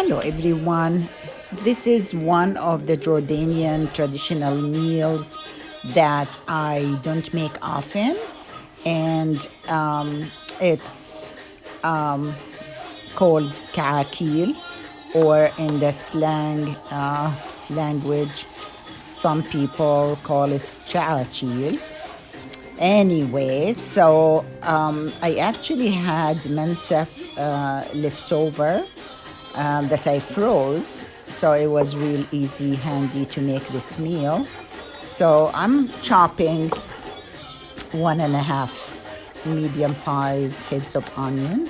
Hello everyone. This is one of the Jordanian traditional meals that I don't make often, and it's called كعاكيل, or in the slang language, some people call it جعاجيل. Anyway, so I actually had Mansaf leftover that I froze, so it was real easy, handy to make this meal. So I'm chopping 1.5 medium size heads of onion.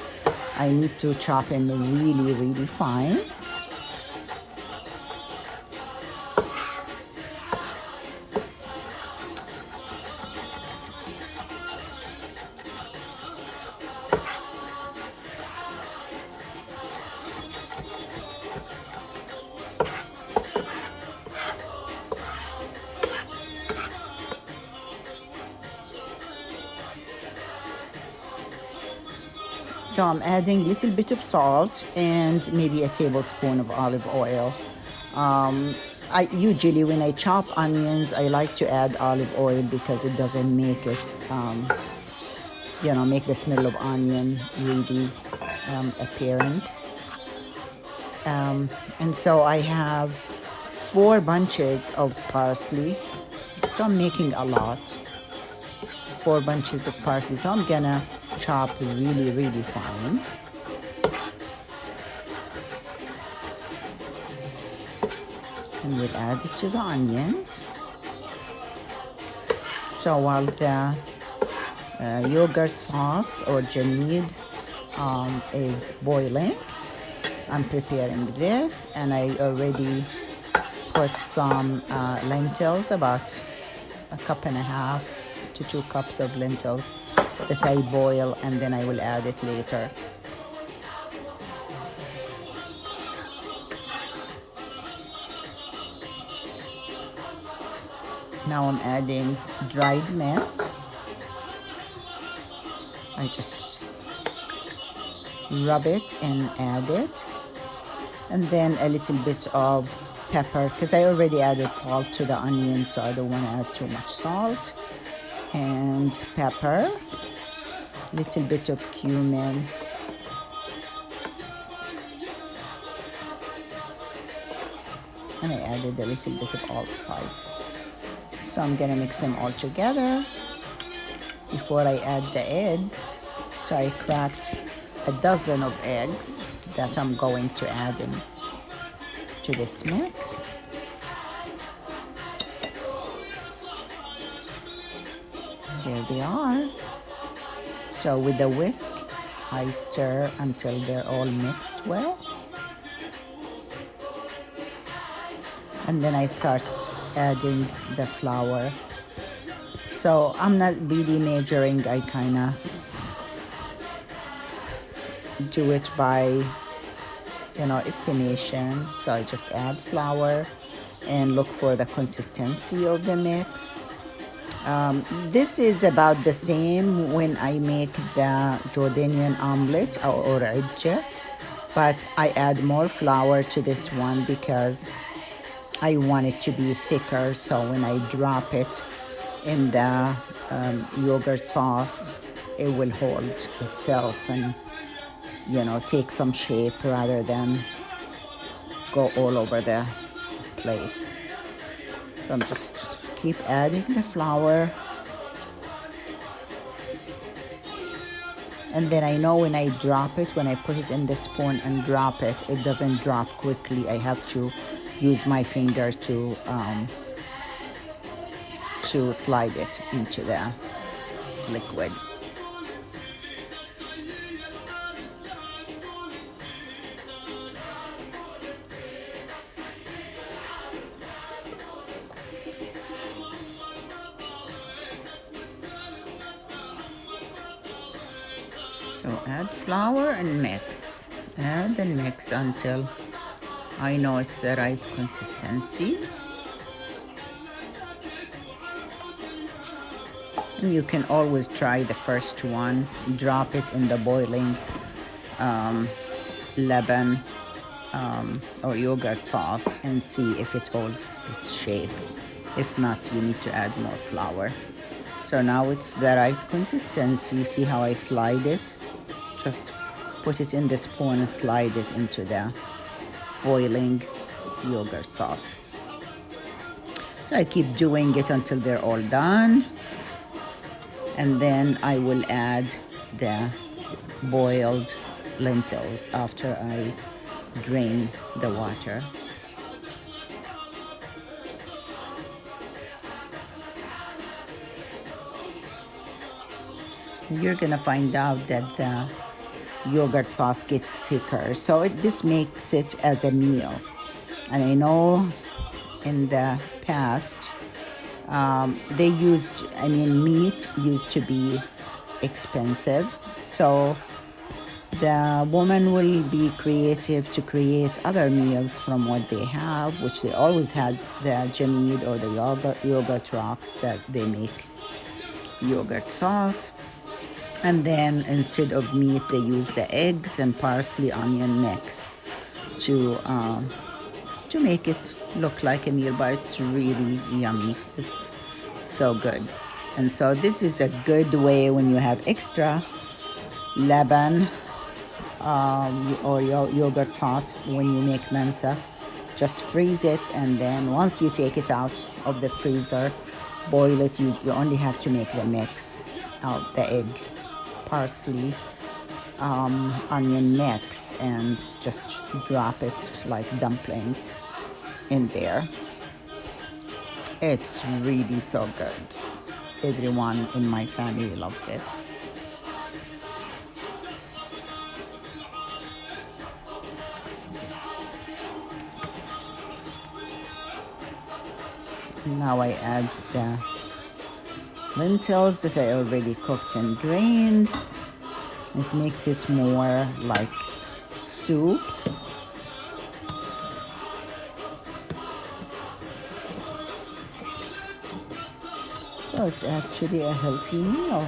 I need to chop them really fine. So I'm adding a little bit of salt and maybe a tablespoon of olive oil. I usually, when I chop onions, I like to add olive oil because it doesn't make it, make the smell of onion really apparent. And so I have 4 bunches of parsley. So I'm making a lot. 4 bunches of parsley. So I'm gonna chop really fine. And we'll add it to the onions. So while the yogurt sauce or Jameed is boiling, I'm preparing this, and I already put some lentils, about 1.5 to 2 cups of lentils that I boil, and then I will add it later. Now I'm adding dried mint. I just rub it and add it. And then a little bit of pepper, because I already added salt to the onions, so I don't want to add too much salt. And pepper, little bit of cumin, and I added a little bit of allspice. So I'm gonna mix them all together before I add the eggs. So I cracked a dozen of eggs that I'm going to add in to this mix. There they are. So with the whisk, I stir until they're all mixed well. And then I start adding the flour. So I'm not really measuring, I kind of do it by, estimation. So I just add flour and look for the consistency of the mix. This is about the same when I make the Jordanian omelette or عجة, but I add more flour to this one because I want it to be thicker, so when I drop it in the yogurt sauce, it will hold itself and, take some shape rather than go all over the place. So I'm just keep adding the flour. And then I know when I drop it, when I put it in the spoon and drop it, it doesn't drop quickly. I have to use my finger to slide it into the liquid. So add flour and mix. Add and mix until I know it's the right consistency. And you can always try the first one, drop it in the boiling leaven or yogurt sauce and see if it holds its shape. If not, you need to add more flour. So now it's the right consistency. You see how I slide it? Just put it in the spoon and slide it into the boiling yogurt sauce. So I keep doing it until they're all done. And then I will add the boiled lentils after I drain the water. You're gonna find out that the yogurt sauce gets thicker, so this makes it as a meal. And I know in the past meat used to be expensive, so the woman will be creative to create other meals from what they have, which they always had the Jameed or the yogurt rocks that they make yogurt sauce. And then instead of meat, they use the eggs and parsley onion mix to make it look like a meal, but it's really yummy. It's so good. And so this is a good way when you have extra laban or yogurt sauce when you make Mansaf. Just freeze it, and then once you take it out of the freezer, boil it. You only have to make the mix out, the egg, parsley, onion mix, and just drop it like dumplings in there. It's really so good. Everyone in my family loves it. Now I add the lentils that I already cooked and drained. It makes it more like soup. So it's actually a healthy meal.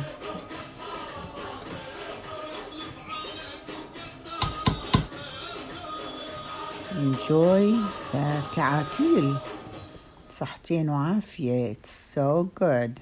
Enjoy the كعاكيل. صحتين وعافية. It's so good.